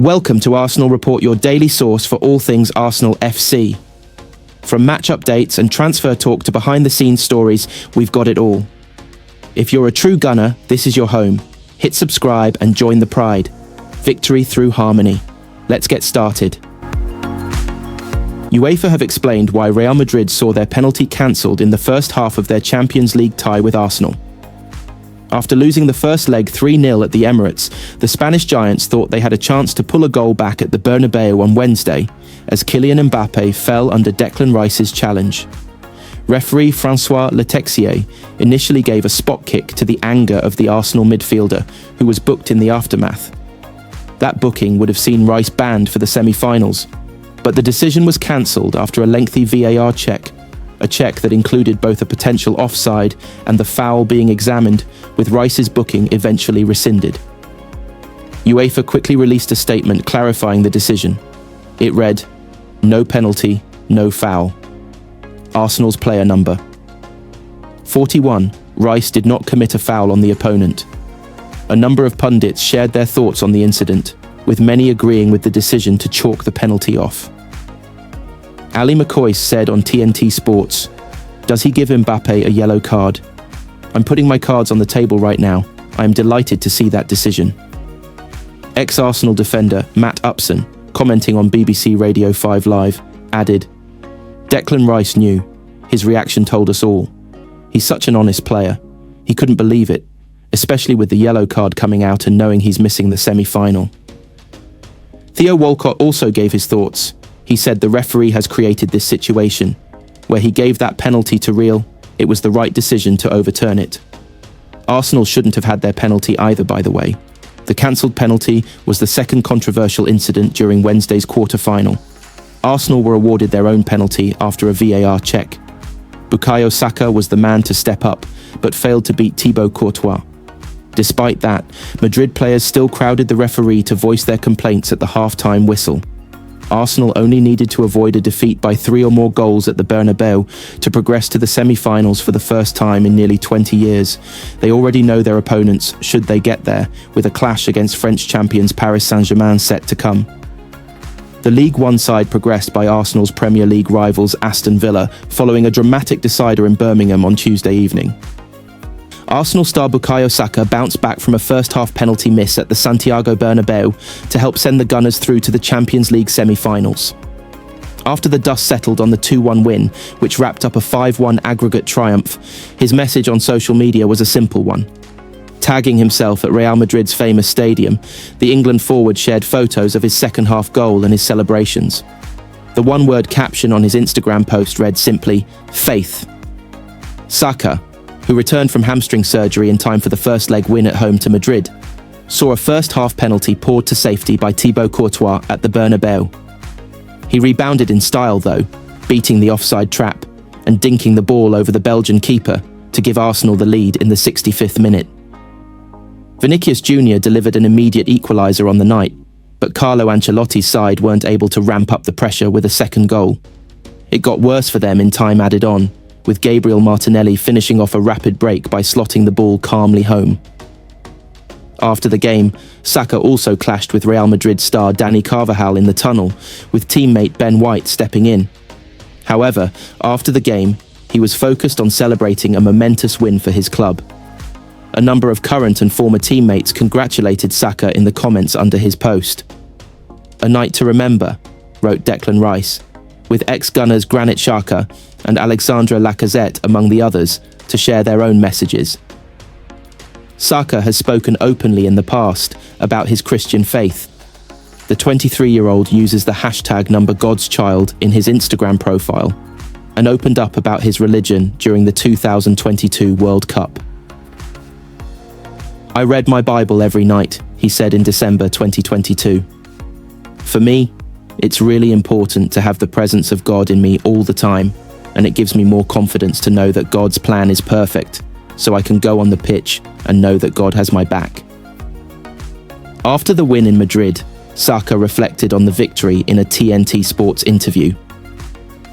Welcome to Arsenal Report, your daily source for all things Arsenal FC. From match updates and transfer talk to behind-the-scenes stories, we've got it all. If you're a true gunner, this is your home. Hit subscribe and join the pride. Victory through harmony. Let's get started. Uefa have explained why Real Madrid saw their penalty cancelled in the first half of their Champions League tie with Arsenal. After losing the first leg 3-0 at the Emirates, the Spanish Giants thought they had a chance to pull a goal back at the Bernabeu on Wednesday, as Kylian Mbappe fell under Declan Rice's challenge. Referee Francois Letexier initially gave a spot kick to the anger of the Arsenal midfielder, who was booked in the aftermath. That booking would have seen Rice banned for the semi-finals, but the decision was cancelled after a lengthy VAR check, a check that included both a potential offside and the foul being examined, with Rice's booking eventually rescinded. UEFA quickly released a statement clarifying the decision. It read, "No penalty, no foul. Arsenal's player number 41, Rice did not commit a foul on the opponent." A number of pundits shared their thoughts on the incident, with many agreeing with the decision to chalk the penalty off. Ali McCoy said on TNT Sports, "Does he give Mbappe a yellow card? I'm putting my cards on the table right now. I am delighted to see that decision." Ex-Arsenal defender Matt Upson, commenting on BBC Radio 5 Live, added, "Declan Rice knew. His reaction told us all. He's such an honest player. He couldn't believe it, especially with the yellow card coming out and knowing he's missing the semi-final." Theo Walcott also gave his thoughts. He said the referee has created this situation. Where he gave that penalty to Real, it was the right decision to overturn it. Arsenal shouldn't have had their penalty either, by the way. The cancelled penalty was the second controversial incident during Wednesday's quarter-final. Arsenal were awarded their own penalty after a VAR check. Bukayo Saka was the man to step up, but failed to beat Thibaut Courtois. Despite that, Madrid players still crowded the referee to voice their complaints at the half-time whistle. Arsenal only needed to avoid a defeat by 3 or more goals at the Bernabeu to progress to the semi-finals for the first time in nearly 20 years. They already know their opponents, should they get there, with a clash against French champions Paris Saint-Germain set to come. The League One side progressed by Arsenal's Premier League rivals Aston Villa, following a dramatic decider in Birmingham on Tuesday evening. Arsenal star Bukayo Saka bounced back from a first-half penalty miss at the Santiago Bernabeu to help send the Gunners through to the Champions League semi-finals. After the dust settled on the 2-1 win, which wrapped up a 5-1 aggregate triumph, his message on social media was a simple one. Tagging himself at Real Madrid's famous stadium, the England forward shared photos of his second-half goal and his celebrations. The one-word caption on his Instagram post read simply, "Faith." Saka, who returned from hamstring surgery in time for the first leg win at home to Madrid, saw a first-half penalty poured to safety by Thibaut Courtois at the Bernabeu. He rebounded in style though, beating the offside trap and dinking the ball over the Belgian keeper to give Arsenal the lead in the 65th minute. Vinicius Jr. delivered an immediate equaliser on the night, but Carlo Ancelotti's side weren't able to ramp up the pressure with a second goal. It got worse for them in time added on, with Gabriel Martinelli finishing off a rapid break by slotting the ball calmly home. After the game, Saka also clashed with Real Madrid star Dani Carvajal in the tunnel, with teammate Ben White stepping in. However, after the game, he was focused on celebrating a momentous win for his club. A number of current and former teammates congratulated Saka in the comments under his post. "A night to remember," wrote Declan Rice, with ex-Gunners Granit Xhaka and Alexandre Lacazette among the others to share their own messages. Saka has spoken openly in the past about his Christian faith. The 23-year-old uses the hashtag #GodsChild in his Instagram profile and opened up about his religion during the 2022 World Cup. "I read my Bible every night," he said in December 2022. "For me, it's really important to have the presence of God in me all the time, and it gives me more confidence to know that God's plan is perfect, so I can go on the pitch and know that God has my back." After the win in Madrid, Saka reflected on the victory in a TNT Sports interview.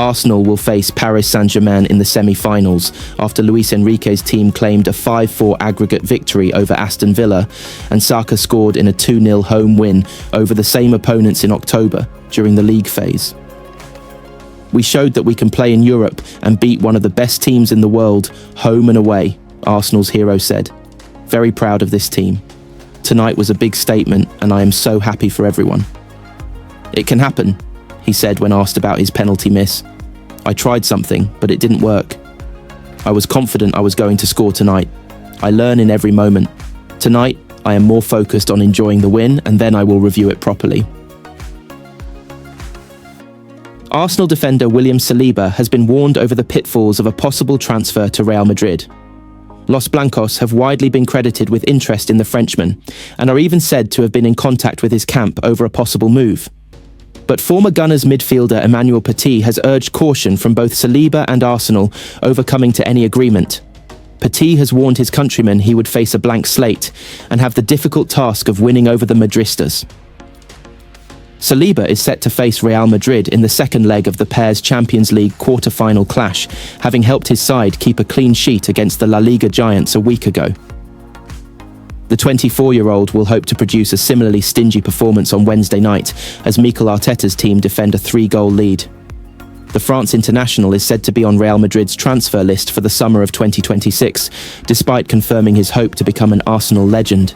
Arsenal will face Paris Saint-Germain in the semi-finals after Luis Enrique's team claimed a 5-4 aggregate victory over Aston Villa, and Saka scored in a 2-0 home win over the same opponents in October during the league phase. "We showed that we can play in Europe and beat one of the best teams in the world, home and away," Arsenal's hero said. "Very proud of this team. Tonight was a big statement and I am so happy for everyone." "It can happen," he said when asked about his penalty miss. "I tried something, but it didn't work. I was confident I was going to score tonight. I learn in every moment. Tonight, I am more focused on enjoying the win, and then I will review it properly." Arsenal defender William Saliba has been warned over the pitfalls of a possible transfer to Real Madrid. Los Blancos have widely been credited with interest in the Frenchman, and are even said to have been in contact with his camp over a possible move. But former Gunners midfielder Emmanuel Petit has urged caution from both Saliba and Arsenal over coming to any agreement. Petit has warned his countrymen he would face a blank slate and have the difficult task of winning over the Madristas. Saliba is set to face Real Madrid in the second leg of the pair's Champions League quarter-final clash, having helped his side keep a clean sheet against the La Liga giants a week ago. The 24-year-old will hope to produce a similarly stingy performance on Wednesday night as Mikel Arteta's team defend a 3-goal lead. The France international is said to be on Real Madrid's transfer list for the summer of 2026, despite confirming his hope to become an Arsenal legend.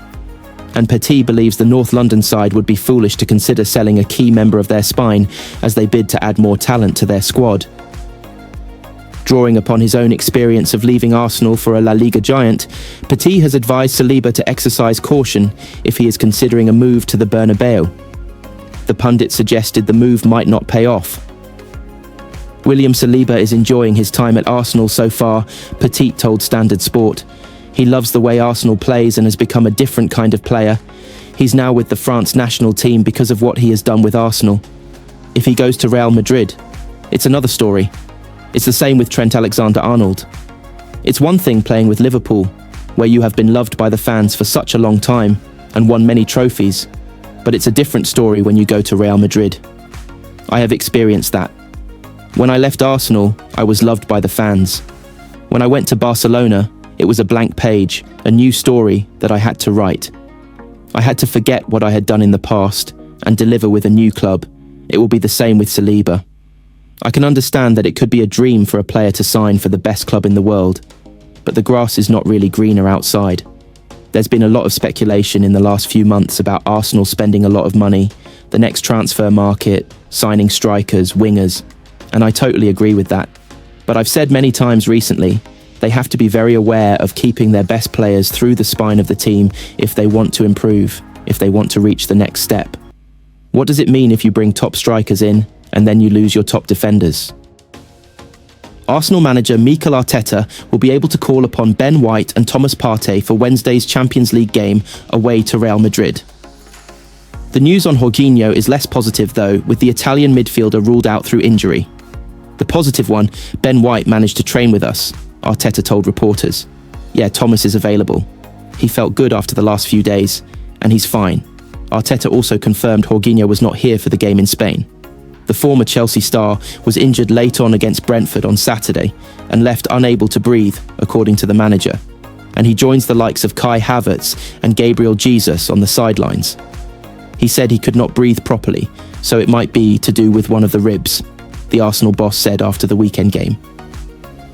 And Petit believes the North London side would be foolish to consider selling a key member of their spine as they bid to add more talent to their squad. Drawing upon his own experience of leaving Arsenal for a La Liga giant, Petit has advised Saliba to exercise caution if he is considering a move to the Bernabeu. The pundit suggested the move might not pay off. William Saliba is enjoying his time at Arsenal so far, Petit told Standard Sport. He loves the way Arsenal plays and has become a different kind of player. He's now with the France national team because of what he has done with Arsenal. If he goes to Real Madrid, it's another story. It's the same with Trent Alexander-Arnold. It's one thing playing with Liverpool, where you have been loved by the fans for such a long time and won many trophies, but it's a different story when you go to Real Madrid. I have experienced that. When I left Arsenal, I was loved by the fans. When I went to Barcelona, it was a blank page, a new story that I had to write. I had to forget what I had done in the past and deliver with a new club. It will be the same with Saliba. I can understand that it could be a dream for a player to sign for the best club in the world, but the grass is not really greener outside. There's been a lot of speculation in the last few months about Arsenal spending a lot of money, the next transfer market, signing strikers, wingers, and I totally agree with that. But I've said many times recently, they have to be very aware of keeping their best players through the spine of the team if they want to improve, if they want to reach the next step. What does it mean if you bring top strikers in and then you lose your top defenders? Arsenal manager Mikel Arteta will be able to call upon Ben White and Thomas Partey for Wednesday's Champions League game away to Real Madrid. The news on Jorginho is less positive though, with the Italian midfielder ruled out through injury. The positive one, Ben White managed to train with us, Arteta told reporters. Yeah, Thomas is available. He felt good after the last few days, and he's fine. Arteta also confirmed Jorginho was not here for the game in Spain. The former Chelsea star was injured late on against Brentford on Saturday and left unable to breathe, according to the manager. And he joins the likes of Kai Havertz and Gabriel Jesus on the sidelines. He said he could not breathe properly, so it might be to do with one of the ribs, the Arsenal boss said after the weekend game.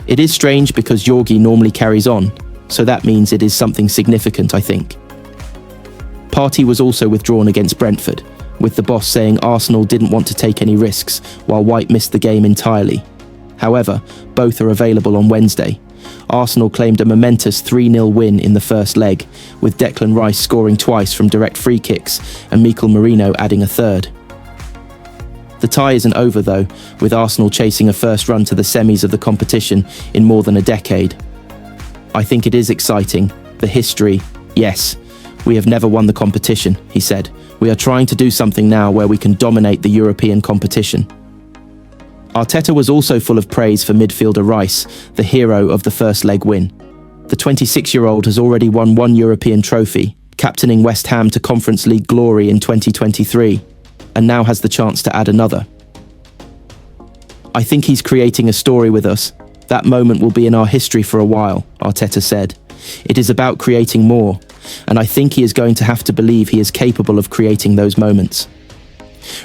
It is strange because Jorgi normally carries on, so that means it is something significant, I think. Partey was also withdrawn against Brentford, with the boss saying Arsenal didn't want to take any risks, while White missed the game entirely. However, both are available on Wednesday. Arsenal claimed a momentous 3-0 win in the first leg, with Declan Rice scoring twice from direct free kicks and Mikel Merino adding a third. The tie isn't over though, with Arsenal chasing a first run to the semis of the competition in more than a decade. I think it is exciting. The history, yes. We have never won the competition, he said. We are trying to do something now where we can dominate the European competition. Arteta was also full of praise for midfielder Rice, the hero of the first leg win. The 26-year-old has already won one European trophy, captaining West Ham to Conference League glory in 2023, and now has the chance to add another. "I think he's creating a story with us. That moment will be in our history for a while," Arteta said. "It is about creating more, and I think he is going to have to believe he is capable of creating those moments."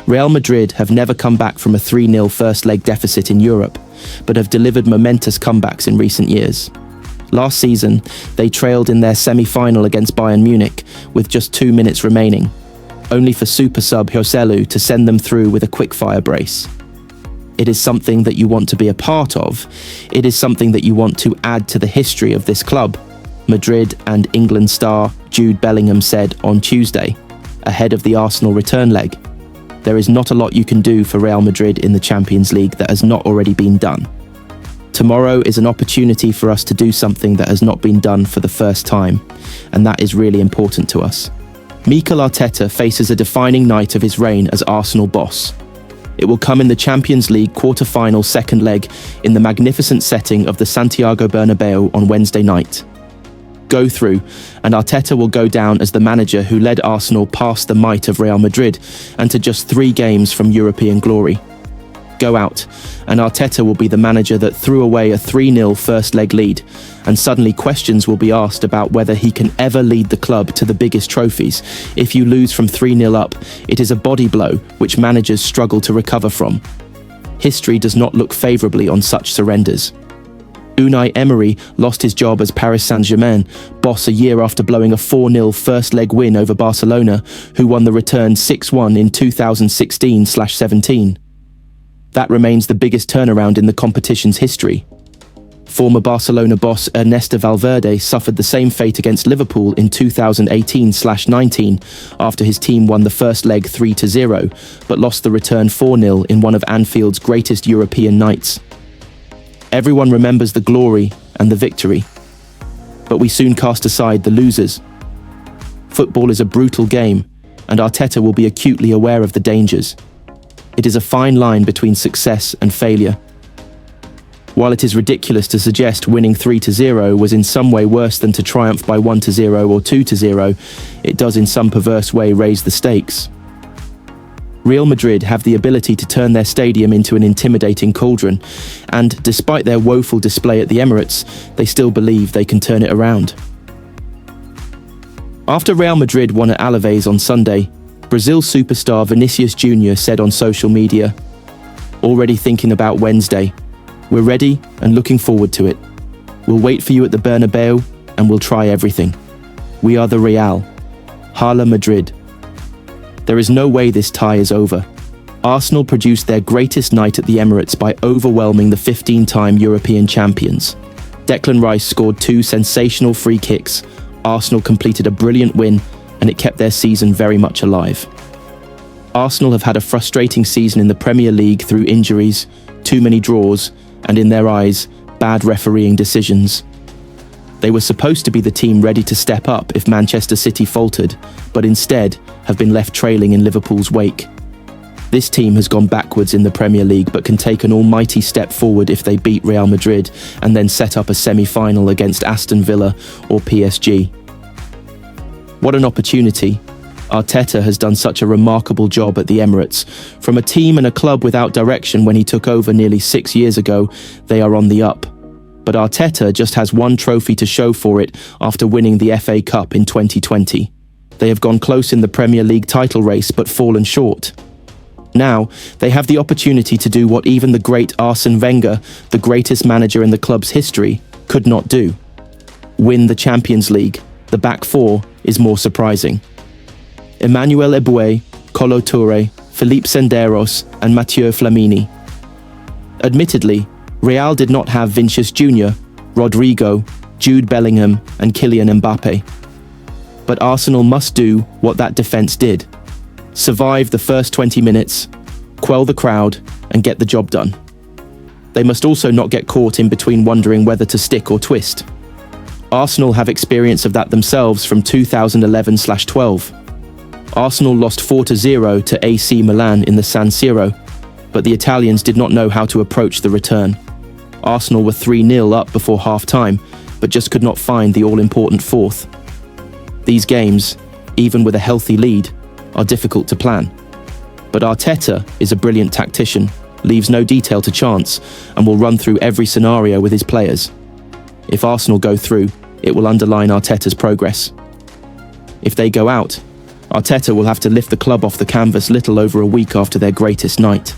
Real Madrid have never come back from a 3-0 first-leg deficit in Europe, but have delivered momentous comebacks in recent years. Last season, they trailed in their semi-final against Bayern Munich with just 2 minutes remaining, only for super sub Joselu to send them through with a quick-fire brace. It is something that you want to be a part of. It is something that you want to add to the history of this club, Madrid and England star Jude Bellingham said on Tuesday, ahead of the Arsenal return leg. There is not a lot you can do for Real Madrid in the Champions League that has not already been done. Tomorrow is an opportunity for us to do something that has not been done for the first time, and that is really important to us. Mikel Arteta faces a defining night of his reign as Arsenal boss. It will come in the Champions League quarter-final second leg in the magnificent setting of the Santiago Bernabeu on Wednesday night. Go through, and Arteta will go down as the manager who led Arsenal past the might of Real Madrid and to just 3 games from European glory. Go out, and Arteta will be the manager that threw away a 3-0 first-leg lead, and suddenly questions will be asked about whether he can ever lead the club to the biggest trophies. If you lose from 3-0 up, it is a body blow which managers struggle to recover from. History does not look favourably on such surrenders. Unai Emery lost his job as Paris Saint-Germain boss a year after blowing a 4-0 first-leg win over Barcelona, who won the return 6-1 in 2016/17. That remains the biggest turnaround in the competition's history. Former Barcelona boss Ernesto Valverde suffered the same fate against Liverpool in 2018/19 after his team won the first leg 3-0, but lost the return 4-0 in one of Anfield's greatest European nights. Everyone remembers the glory and the victory, but we soon cast aside the losers. Football is a brutal game, and Arteta will be acutely aware of the dangers. It is a fine line between success and failure. While it is ridiculous to suggest winning 3-0 was in some way worse than to triumph by 1-0 or 2-0, it does in some perverse way raise the stakes. Real Madrid have the ability to turn their stadium into an intimidating cauldron, and despite their woeful display at the Emirates, they still believe they can turn it around. After Real Madrid won at Alaves on Sunday, Brazil superstar Vinicius Jr. said on social media, "Already thinking about Wednesday. We're ready and looking forward to it. We'll wait for you at the Bernabeu and we'll try everything. We are the Real. Hala Madrid." There is no way this tie is over. Arsenal produced their greatest night at the Emirates by overwhelming the 15-time European champions. Declan Rice scored 2 sensational free kicks, Arsenal completed a brilliant win, and it kept their season very much alive. Arsenal have had a frustrating season in the Premier League through injuries, too many draws, and in their eyes, bad refereeing decisions. They were supposed to be the team ready to step up if Manchester City faltered, but instead have been left trailing in Liverpool's wake. This team has gone backwards in the Premier League but can take an almighty step forward if they beat Real Madrid and then set up a semi-final against Aston Villa or PSG. What an opportunity. Arteta has done such a remarkable job at the Emirates. From a team and a club without direction when he took over nearly 6 years ago, they are on the up. But Arteta just has one trophy to show for it after winning the FA Cup in 2020. They have gone close in the Premier League title race but fallen short. Now, they have the opportunity to do what even the great Arsene Wenger, the greatest manager in the club's history, could not do. Win the Champions League. The back four is more surprising. Emmanuel Eboué, Kolo Touré, Philippe Senderos and Matteo Flamini. Admittedly, Real did not have Vinicius Jr., Rodrigo, Jude Bellingham and Kylian Mbappe. But Arsenal must do what that defence did. Survive the first 20 minutes, quell the crowd and get the job done. They must also not get caught in between wondering whether to stick or twist. Arsenal have experience of that themselves from 2011/12. Arsenal lost 4-0 to AC Milan in the San Siro, but the Italians did not know how to approach the return. Arsenal were 3-0 up before half-time, but just could not find the all-important fourth. These games, even with a healthy lead, are difficult to plan. But Arteta is a brilliant tactician, leaves no detail to chance, and will run through every scenario with his players. If Arsenal go through, it will underline Arteta's progress. If they go out, Arteta will have to lift the club off the canvas little over a week after their greatest night.